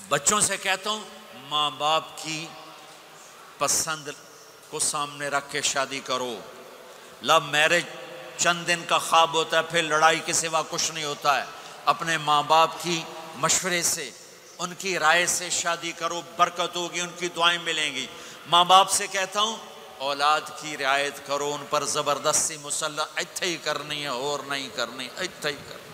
بچوں سے کہتا ہوں ماں باپ کی پسند کو سامنے رکھ کے شادی کرو. لو میرج چند دن کا خواب ہوتا ہے، پھر لڑائی کے سوا کچھ نہیں ہوتا ہے. اپنے ماں باپ کی مشورے سے، ان کی رائے سے شادی کرو، برکت ہوگی، ان کی دعائیں ملیں گی. ماں باپ سے کہتا ہوں اولاد کی رعایت کرو، ان پر زبردستی مسلط ایتھے ہی کرنی ہے اور نہیں کرنی، ایتھے ہی کرنی،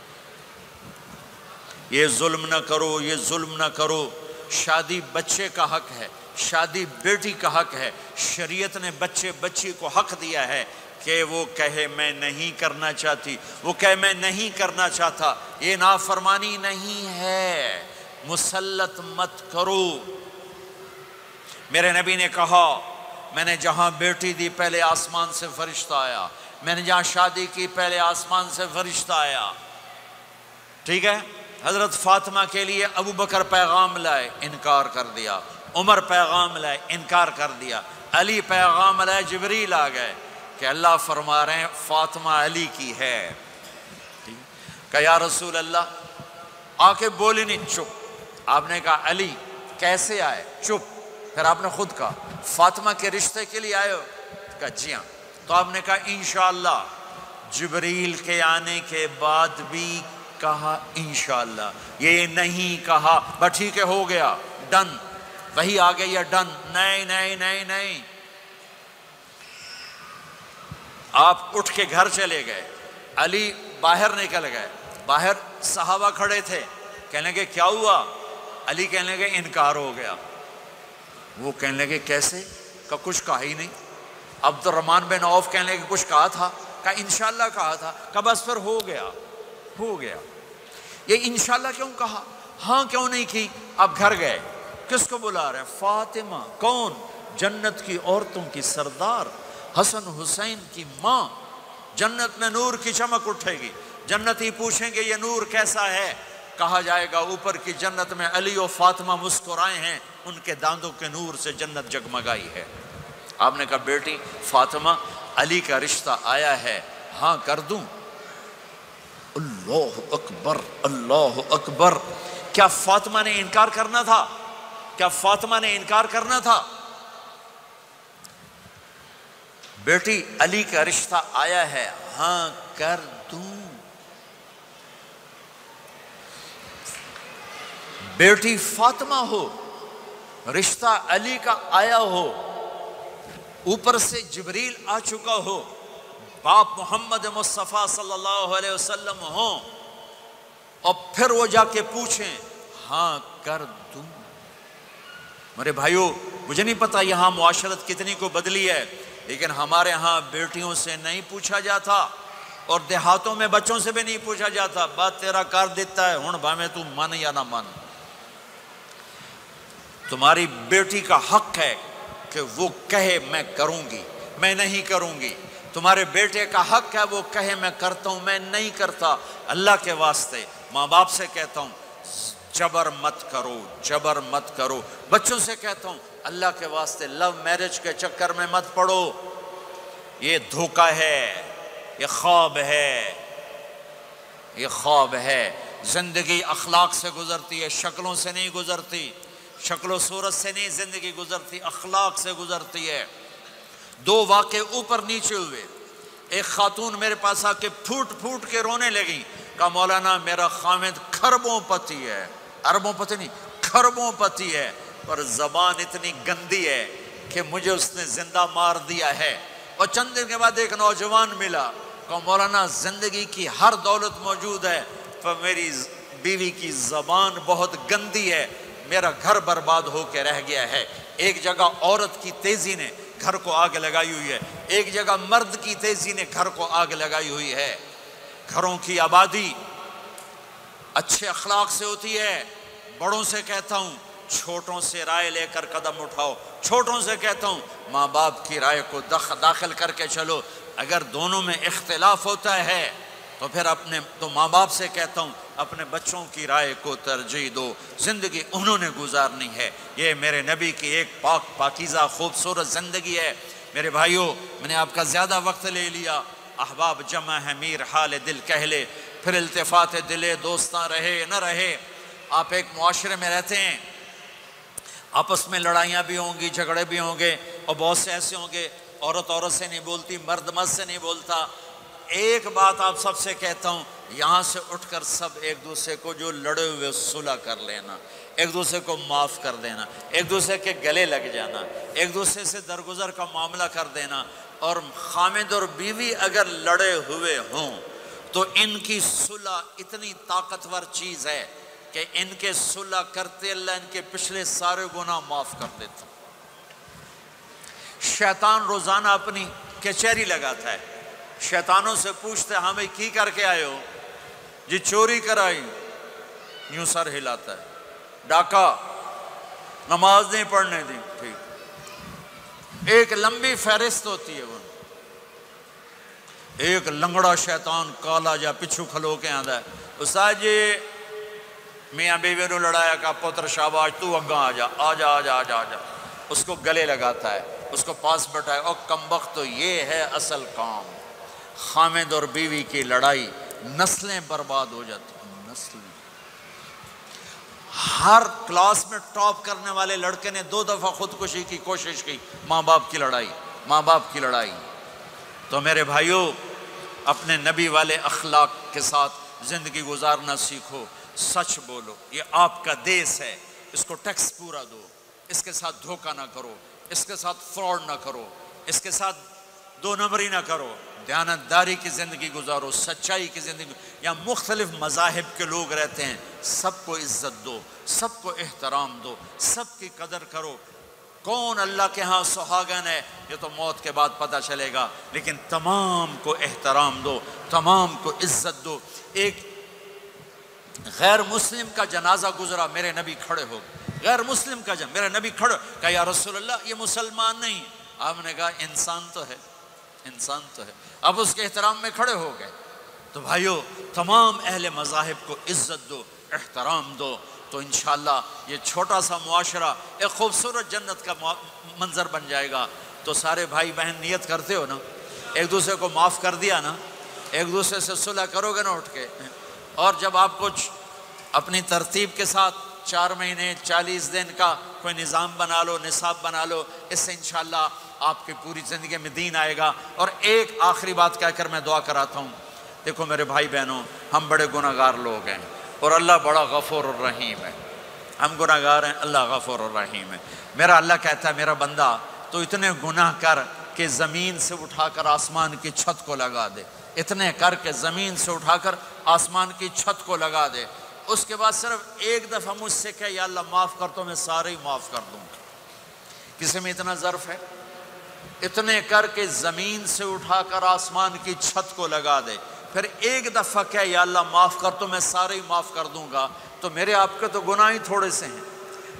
یہ ظلم نہ کرو، یہ ظلم نہ کرو. شادی بچے کا حق ہے، شادی بیٹی کا حق ہے. شریعت نے بچی کو حق دیا ہے کہ وہ کہے میں نہیں کرنا چاہتی، وہ کہے میں نہیں کرنا چاہتا. یہ نافرمانی نہیں ہے، مسلط مت کرو. میرے نبی نے کہا میں نے جہاں بیٹی دی پہلے آسمان سے فرشتہ آیا، میں نے جہاں شادی کی پہلے آسمان سے فرشتہ آیا. ٹھیک ہے. حضرت فاطمہ کے لیے ابو بکر پیغام لائے، انکار کر دیا. عمر پیغام لائے، انکار کر دیا. علی پیغام لائے، جبریل آ گئے کہ اللہ فرما رہے ہیں فاطمہ علی کی ہے. کہ یا رسول اللہ، آ کے بولی نہیں، چپ. آپ نے کہا علی کیسے آئے؟ چپ. پھر آپ نے خود کہا فاطمہ کے رشتے کے لیے آئے ہو؟ کہا جی ہاں. تو آپ نے کہا انشاءاللہ. جبریل کے آنے کے بعد بھی کہا انشاءاللہ، یہ نہیں کہا بس ٹھیک ہے ہو گیا ڈن، وہی آ گئی ہے ڈن. نہیں نہیں نہیں نہیں. آپ اٹھ کے گھر چلے گئے، علی باہر نکل گئے. باہر صحابہ کھڑے تھے، کہنے لگے کیا ہوا؟ علی کہنے لگے انکار ہو گیا. وہ کہنے لگے کیسے؟ کہ کچھ کہا ہی نہیں. عبد الرحمن بن عوف کہنے لگے کچھ کہا تھا؟ کہ انشاءاللہ کہا تھا. کہ بس پھر ہو گیا ہو گیا. یہ انشاءاللہ کیوں کہا؟ ہاں کیوں نہیں کی؟ اب گھر گئے، کس کو بلا رہے ہیں؟ فاطمہ. کون؟ جنت کی عورتوں کی سردار، حسن حسین کی ماں. جنت میں نور کی چمک اٹھے گی. جنتی پوچھیں گے یہ نور کیسا ہے؟ کہا جائے گا اوپر کی جنت میں علی و فاطمہ مسکرائے ہیں، ان کے دانتوں کے نور سے جنت جگمگائی ہے. آپ نے کہا بیٹی فاطمہ علی کا رشتہ آیا ہے، ہاں کر دوں؟ اللہ اکبر اللہ اکبر. کیا فاطمہ نے انکار کرنا تھا؟ کیا فاطمہ نے انکار کرنا تھا؟ بیٹی علی کا رشتہ آیا ہے، ہاں کر دوں. بیٹی فاطمہ ہو، رشتہ علی کا آیا ہو، اوپر سے جبریل آ چکا ہو، باپ محمد مصطفیٰ صلی اللہ علیہ وسلم ہوں، اور پھر وہ جا کے پوچھیں ہاں کر دوں. میرے بھائیو، مجھے نہیں پتا یہاں معاشرت کتنی کو بدلی ہے، لیکن ہمارے ہاں بیٹیوں سے نہیں پوچھا جاتا، اور دیہاتوں میں بچوں سے بھی نہیں پوچھا جاتا. بات تیرا کر دیتا ہے ہن بھاویں تو من یا نہ من. تمہاری بیٹی کا حق ہے کہ وہ کہے میں کروں گی، میں نہیں کروں گی. تمہارے بیٹے کا حق ہے وہ کہے میں کرتا ہوں، میں نہیں کرتا. اللہ کے واسطے ماں باپ سے کہتا ہوں جبر مت کرو، جبر مت کرو. بچوں سے کہتا ہوں اللہ کے واسطے لو میرج کے چکر میں مت پڑو. یہ دھوکہ ہے، یہ خواب ہے، یہ خواب ہے. زندگی اخلاق سے گزرتی ہے، شکلوں سے نہیں گزرتی. شکل و صورت سے نہیں زندگی گزرتی، اخلاق سے گزرتی ہے. دو واقعے اوپر نیچے ہوئے. ایک خاتون میرے پاس آ کے پھوٹ پھوٹ کے رونے لگی. کہا مولانا میرا خامد کھربوں پتی ہے، اربوں پتی نہیں، کھربوں پتی ہے، پر زبان اتنی گندی ہے کہ مجھے اس نے زندہ مار دیا ہے. اور چند دن کے بعد ایک نوجوان ملا. کہا مولانا زندگی کی ہر دولت موجود ہے، پر میری بیوی کی زبان بہت گندی ہے، میرا گھر برباد ہو کے رہ گیا ہے. ایک جگہ عورت کی تیزی نے گھر کو آگ لگائی ہوئی ہے، ایک جگہ مرد کی تیزی نے گھر کو آگ لگائی ہوئی ہے. گھروں کی آبادی اچھے اخلاق سے ہوتی ہے. بڑوں سے کہتا ہوں چھوٹوں سے رائے لے کر قدم اٹھاؤ. چھوٹوں سے کہتا ہوں ماں باپ کی رائے کو داخل کر کے چلو. اگر دونوں میں اختلاف ہوتا ہے تو ماں باپ سے کہتا ہوں اپنے بچوں کی رائے کو ترجیح دو. زندگی انہوں نے گزارنی ہے. یہ میرے نبی کی ایک پاکیزہ خوبصورت زندگی ہے. میرے بھائیوں، میں نے آپ کا زیادہ وقت لے لیا. احباب جمع ہے میر حال دل کہہ لے، پھر التفات دلے دوستاں رہے نہ رہے. آپ ایک معاشرے میں رہتے ہیں آپس میں لڑائیاں بھی ہوں گی، جھگڑے بھی ہوں گے، اور بہت سے ایسے ہوں گے عورت عورت سے نہیں بولتی، مرد مرد سے نہیں بولتا۔ ایک بات آپ سب سے کہتا ہوں، یہاں سے اٹھ کر سب ایک دوسرے کو جو لڑے ہوئے صلح کر لینا، ایک دوسرے کو معاف کر دینا، ایک دوسرے کے گلے لگ جانا، ایک دوسرے سے درگزر کا معاملہ کر دینا۔ اور خامد اور بیوی اگر لڑے ہوئے ہوں تو ان کی صلح اتنی طاقتور چیز ہے کہ ان کے صلح کرتے اللہ ان کے پچھلے سارے گناہ معاف کر دیتا۔ شیطان روزانہ اپنی کچہری لگاتا ہے، شیطانوں سے پوچھتے ہمیں کی کر کے آئے ہو؟ جی چوری کرائی، یوں سر ہلاتا ہے، ڈاکہ، نماز نہیں پڑھنے دی، ٹھیک۔ ایک لمبی فہرست ہوتی ہے وہ، ایک لنگڑا شیطان کالا جا پچھو کھلو کے آندا ہے، استاد جی میاں بیوی نو لڑایا کا پتر شاباش تو اگاں آجا آجا آجا آجا آجا، اس کو گلے لگاتا ہے، اس کو پاس بٹھائے، اور کمبخت تو یہ ہے اصل کام۔ خامد اور بیوی کی لڑائی، نسلیں برباد ہو جاتی ہیں، نسلیں۔ ہر کلاس میں ٹاپ کرنے والے لڑکے نے 2 دفعہ خودکشی کی کوشش کی، ماں باپ کی لڑائی، ماں باپ کی لڑائی۔ تو میرے بھائیوں، اپنے نبی والے اخلاق کے ساتھ زندگی گزارنا سیکھو، سچ بولو، یہ آپ کا دیس ہے، اس کو ٹیکس پورا دو، اس کے ساتھ دھوکہ نہ کرو، اس کے ساتھ فراڈ نہ کرو، اس کے ساتھ 2 نمبری نہ کرو، دیانتداری کی زندگی گزارو، سچائی کی زندگی۔ یہاں مختلف مذاہب کے لوگ رہتے ہیں، سب کو عزت دو، سب کو احترام دو، سب کی قدر کرو۔ کون اللہ کے ہاں سہاگن ہے یہ تو موت کے بعد پتہ چلے گا، لیکن تمام کو احترام دو، تمام کو عزت دو۔ ایک غیر مسلم کا جنازہ گزرا، میرے نبی کھڑے ہو گئے، غیر مسلم کا میرے نبی کھڑے، کہا یا رسول اللہ یہ مسلمان نہیں، آپ نے کہا انسان تو ہے، انسان تو ہے، اب اس کے احترام میں کھڑے ہو گئے۔ تو بھائیو، تمام اہل مذاہب کو عزت دو، احترام دو، تو انشاءاللہ یہ چھوٹا سا معاشرہ ایک خوبصورت جنت کا منظر بن جائے گا۔ تو سارے بھائی بہن نیت کرتے ہو نا، ایک دوسرے کو معاف کر دیا نا، ایک دوسرے سے صلح کرو گے نا اٹھ کے، اور جب آپ کچھ اپنی ترتیب کے ساتھ 4 مہینے 40 دن کا کوئی نظام بنا لو، نصاب بنا لو، اس سے انشاءاللہ آپ کی پوری زندگی میں دین آئے گا۔ اور ایک آخری بات کہہ کر میں دعا کراتا ہوں، دیکھو میرے بھائی بہنوں، ہم بڑے گناہگار لوگ ہیں اور اللہ بڑا غفور الرحیم ہے، ہم گناہگار ہیں، اللہ غفور الرحیم ہے۔ میرا اللہ کہتا ہے میرا بندہ تو اتنے گناہ کر کہ زمین سے اٹھا کر آسمان کی چھت کو لگا دے، اتنے کر کے زمین سے اٹھا کر آسمان کی چھت کو لگا دے، اس کے بعد صرف ایک دفعہ مجھ سے کہ یا اللہ معاف کر تو میں سارے ہی معاف کر دوں گا۔ کسی میں اتنا ظرف ہے؟ اتنے کر کے زمین سے اٹھا کر آسمان کی چھت کو لگا دے، پھر ایک دفعہ کہ یا اللہ معاف کر تو میں سارے ہی معاف کر دوں گا۔ تو میرے آپ کے تو گناہ ہی تھوڑے سے ہیں،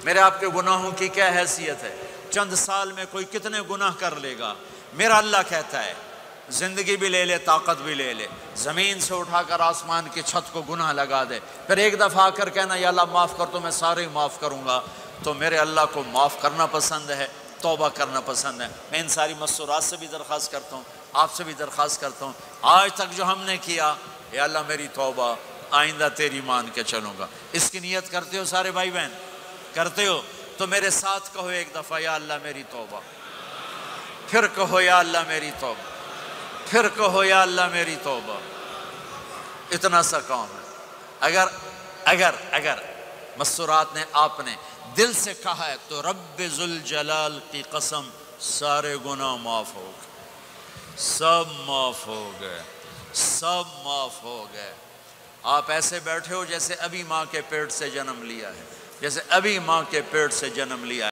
میرے آپ کے گناہوں کی کیا حیثیت ہے؟ چند سال میں کوئی کتنے گناہ کر لے گا؟ میرا اللہ کہتا ہے زندگی بھی لے لے، طاقت بھی لے لے، زمین سے اٹھا کر آسمان کی چھت کو گناہ لگا دے، پھر ایک دفعہ آ کر کہنا یا اللہ معاف کر تو میں سارے ہی معاف کروں گا۔ تو میرے اللہ کو معاف کرنا پسند ہے، توبہ کرنا پسند ہے۔ میں ان ساری مسورات سے بھی درخواست کرتا ہوں، آپ سے بھی درخواست کرتا ہوں، آج تک جو ہم نے کیا، یا اللہ میری توبہ، آئندہ تیری مان کے چلوں گا۔ اس کی نیت کرتے ہو سارے بھائی بہن؟ کرتے ہو تو میرے ساتھ کہو ایک دفعہ یا اللہ میری توبہ، پھر کہو یا اللہ میری توبہ، پھر کہو یا اللہ میری توبہ۔ اتنا سا کام ہے۔ اگر مسورات نے آپ نے دل سے کہا ہے تو رب ذوالجلال کی قسم سارے گناہ معاف ہو گئے، سب معاف ہو گئے، سب معاف ہو گئے۔ آپ ایسے بیٹھے ہو جیسے ابھی ماں کے پیٹ سے جنم لیا ہے، جیسے ابھی ماں کے پیٹ سے جنم لیا ہے۔